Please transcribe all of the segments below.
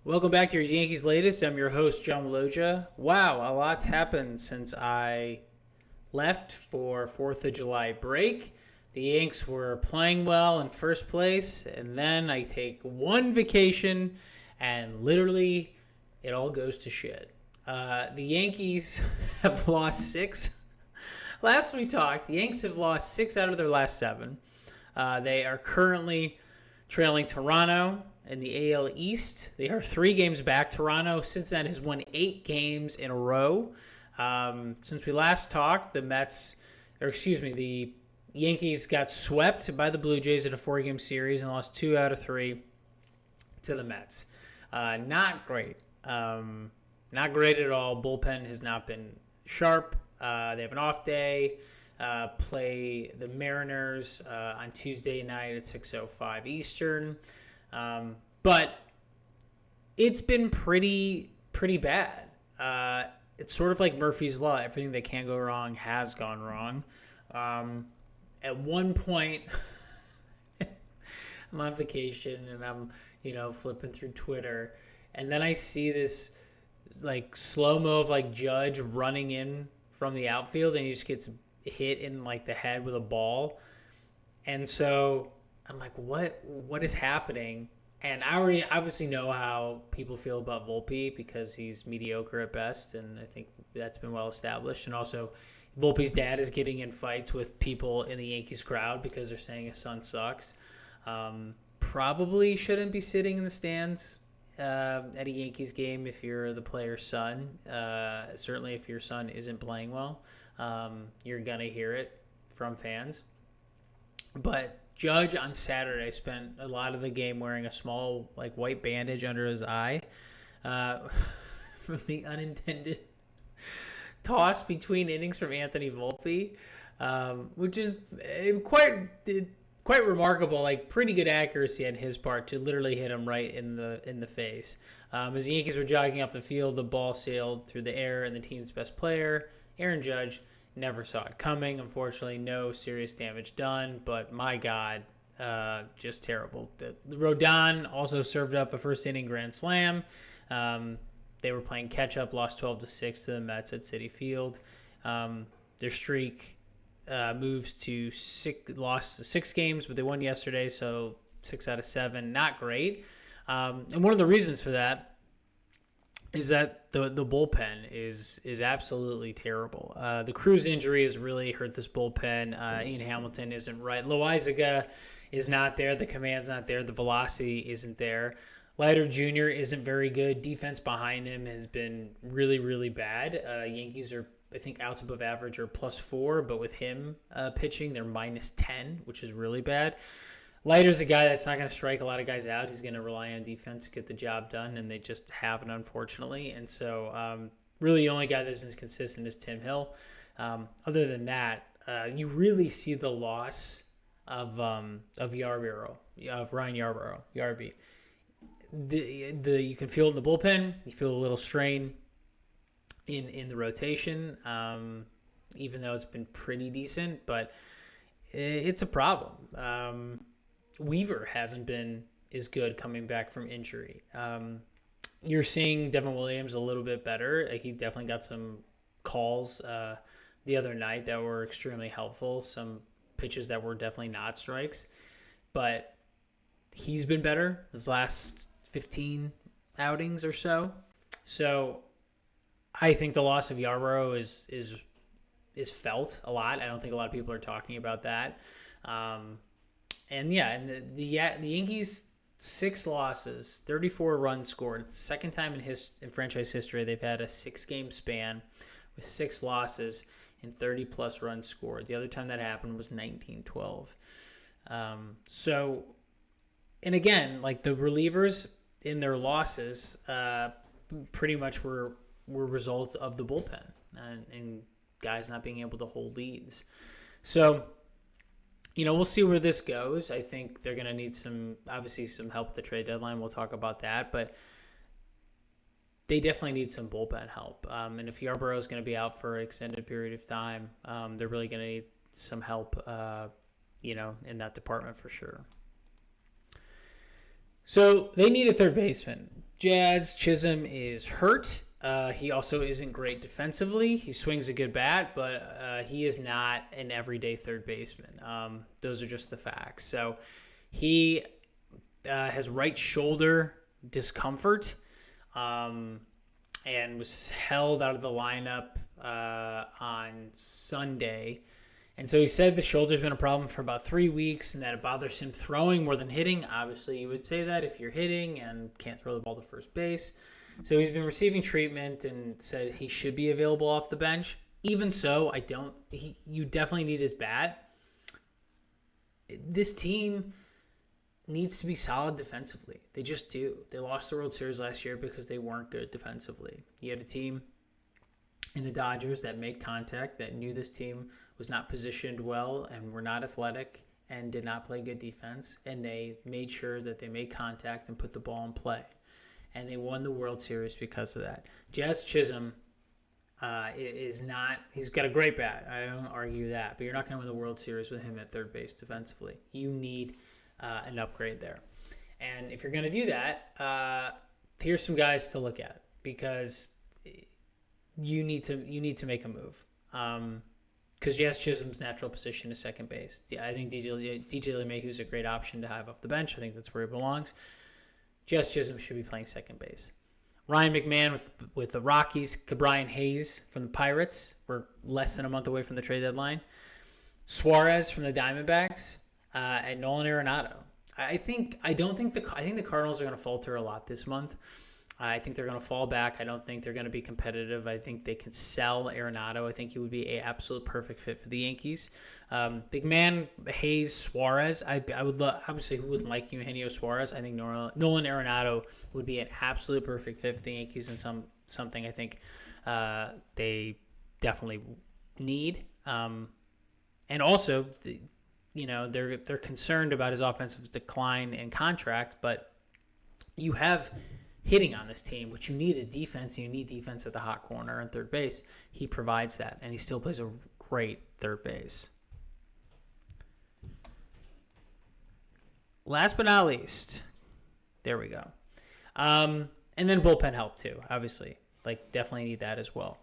Welcome back to your Yankees Latest. I'm your host, John Laloggia. Wow, a lot's happened since I left for 4th of July break. The Yanks were playing well in first place, and then I take one vacation, and literally it all goes to shit. The Yankees have lost six. Last we talked, the Yanks have lost 6 out of their last 7. They are currently trailing Toronto in the AL East. They are 3 games back. Toronto, since then, has won 8 games in a row. Since we last talked, the Yankees got swept by the Blue Jays in a 4-game series and lost 2 out of 3 to the Mets. Not great. Not great at all. Bullpen has not been sharp. They have an off day. Play the Mariners on Tuesday night at 6:05 Eastern. But it's been pretty bad. It's sort of like Murphy's Law. Everything that can go wrong has gone wrong. At one point, I'm on vacation and I'm, flipping through Twitter, and then I see this like slow-mo of Judge running in from the outfield, and he just gets hit in the head with a ball. And so I'm like, what is happening? And I already obviously know how people feel about Volpe because he's mediocre at best, and I think that's been well established. And also, Volpe's dad is getting in fights with people in the Yankees crowd because they're saying his son sucks. Probably shouldn't be sitting in the stands at a Yankees game if you're the player's son. Certainly if your son isn't playing well, you're going to hear it from fans. But Judge on Saturday spent a lot of the game wearing a small white bandage under his eye from the unintended toss between innings from Anthony Volpe, which is quite remarkable. Pretty good accuracy on his part to literally hit him right in the face. As the Yankees were jogging off the field, the ball sailed through the air, and the team's best player, Aaron Judge, never saw it coming. Unfortunately, no serious damage done, but my God, just terrible. Rodon also served up a first-inning grand slam. They were playing catch-up, lost 12-6 to the Mets at Citi Field. Their streak moves to lost 6 games, but they won yesterday, so 6 out of 7, not great. And one of the reasons for that is that the bullpen is absolutely terrible. The Cruz injury has really hurt this bullpen. Ian Hamilton isn't right. Loaizaga is not there. The command's not there. The velocity isn't there. Leiter Jr. isn't very good. Defense behind him has been really, really bad. Yankees are, I think, outs above average or +4, but with him pitching, they're -10, which is really bad. Leiter's a guy that's not going to strike a lot of guys out. He's going to rely on defense to get the job done, and they just haven't, unfortunately. And so really the only guy that's been consistent is Tim Hill. Other than that, you really see the loss of Yarborough, of Ryan Yarborough, Yarby. You can feel it in the bullpen. You feel a little strain in the rotation, even though it's been pretty decent, but it's a problem. Weaver hasn't been as good coming back from injury. You're seeing Devin Williams a little bit better. He definitely got some calls the other night that were extremely helpful, some pitches that were definitely not strikes, but he's been better his last 15 outings or so. So I think the loss of Yarborough is felt a lot. I don't think a lot of people are talking about that. And the Yankees, 6 losses, 34 runs scored. It's the second time in franchise history they've had a 6-game span with 6 losses and 30-plus runs scored. The other time that happened was 1912. And again, the relievers in their losses pretty much were a result of the bullpen and guys not being able to hold leads. So, we'll see where this goes. I think they're going to need some help at the trade deadline. We'll talk about that, but they definitely need some bullpen help. And if Yarborough is going to be out for an extended period of time, they're really going to need some help, in that department for sure. So they need a third baseman. Jazz Chisholm is hurt. He also isn't great defensively. He swings a good bat, but he is not an everyday third baseman. Those are just the facts. So he has right shoulder discomfort and was held out of the lineup on Sunday. And so he said the shoulder's been a problem for about 3 weeks and that it bothers him throwing more than hitting. Obviously, you would say that if you're hitting and can't throw the ball to first base. So he's been receiving treatment and said he should be available off the bench. Even so, you definitely need his bat. This team needs to be solid defensively. They just do. They lost the World Series last year because they weren't good defensively. You had a team in the Dodgers that made contact, that knew this team was not positioned well and were not athletic and did not play good defense, and they made sure that they made contact and put the ball in play. And they won the World Series because of that. Jazz Chisholm is not – he's got a great bat. I don't argue that. But you're not going to win the World Series with him at third base defensively. You need an upgrade there. And if you're going to do that, here's some guys to look at because you need to make a move. Because Jazz Chisholm's natural position is second base. I think DJ LeMahieu is a great option to have off the bench. I think that's where he belongs. Jazz Chisholm should be playing second base. Ryan McMahon with the Rockies. Brian Hayes from the Pirates. We're less than a month away from the trade deadline. Suarez from the Diamondbacks. And Nolan Arenado. I think the Cardinals are going to falter a lot this month. I think they're going to fall back. I don't think they're going to be competitive. I think they can sell Arenado. I think he would be an absolute perfect fit for the Yankees. Big man, Hayes, Suarez. I would love, obviously, who wouldn't like Eugenio Suarez? I think Nolan Arenado would be an absolute perfect fit for the Yankees and something I think they definitely need. And also, they're concerned about his offensive decline and contract, but you have hitting on this team. What you need is defense, and you need defense at the hot corner and third base. He provides that, and he still plays a great third base. Last but not least, there we go. And then bullpen help too, obviously. Definitely need that as well.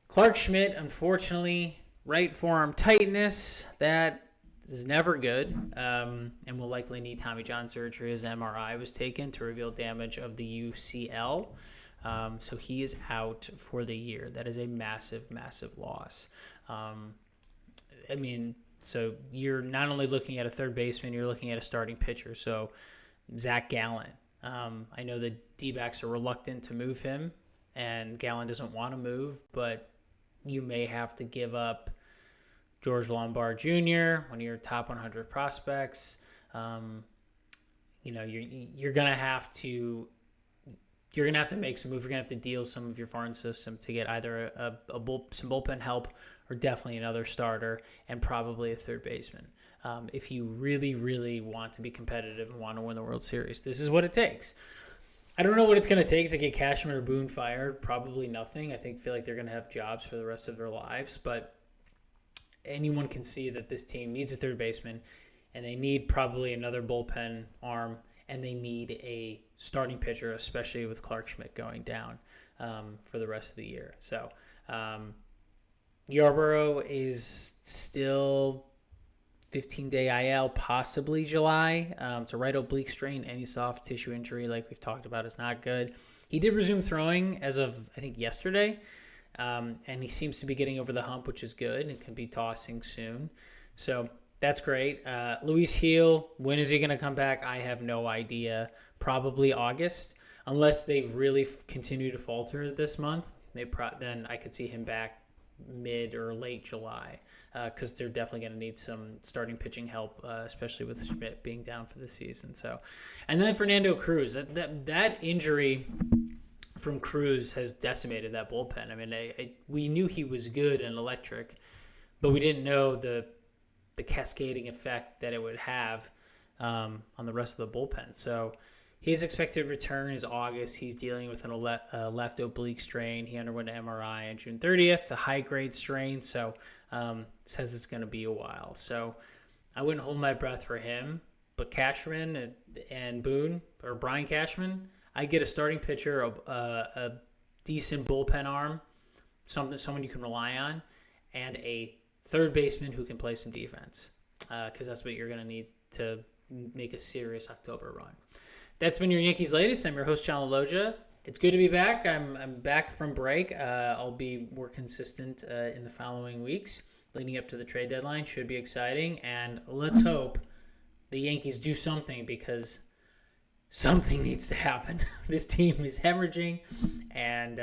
Clark Schmidt, unfortunately, right forearm tightness. That is never good, and will likely need Tommy John surgery as MRI was taken to reveal damage of the UCL. So he is out for the year. That is a massive, massive loss. So you're not only looking at a third baseman, you're looking at a starting pitcher. So Zach Gallen. I know the D-backs are reluctant to move him, and Gallen doesn't want to move, but you may have to give up George Lombard Jr., one of your top 100 prospects. You're gonna have to make some move. You're gonna have to deal some of your farm system to get either some bullpen help or definitely another starter and probably a third baseman. If you really, really want to be competitive and want to win the World Series, this is what it takes. I don't know what it's going to take to get Cashman or Boone fired. Probably nothing. I feel like they're going to have jobs for the rest of their lives, but anyone can see that this team needs a third baseman, and they need probably another bullpen arm, and they need a starting pitcher, especially with Clark Schmidt going down for the rest of the year. So Yarborough is still 15-day IL, possibly July. It's a right oblique strain. Any soft tissue injury, like we've talked about, is not good. He did resume throwing as of, I think, yesterday. And he seems to be getting over the hump, which is good, and can be tossing soon. So that's great. Luis Gil, when is he going to come back? I have no idea. Probably August, unless they really continue to falter this month. Then I could see him back mid or late July, because they're definitely going to need some starting pitching help, especially with Schmidt being down for the season. So, and then Fernando Cruz, that injury from Cruz has decimated that bullpen. I mean, we knew he was good and electric, but we didn't know the cascading effect that it would have on the rest of the bullpen. So his expected return is August. He's dealing with a left oblique strain. He underwent an MRI on June 30th, a high-grade strain, so says it's going to be a while. So I wouldn't hold my breath for him, but Cashman and Boone, or Brian Cashman, I get a starting pitcher, a decent bullpen arm, someone you can rely on, and a third baseman who can play some defense, because that's what you're going to need to make a serious October run. That's been your Yankees Latest. I'm your host, John Laloggia. It's good to be back. I'm back from break. I'll be more consistent in the following weeks leading up to the trade deadline. Should be exciting, and let's hope the Yankees do something, because something needs to happen. This team is hemorrhaging, and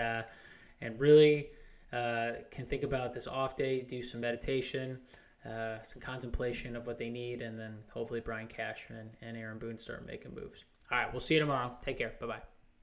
really can think about this off day, do some meditation, some contemplation of what they need, and then hopefully Brian Cashman and Aaron Boone start making moves. All right, we'll see you tomorrow. Take care. Bye-bye.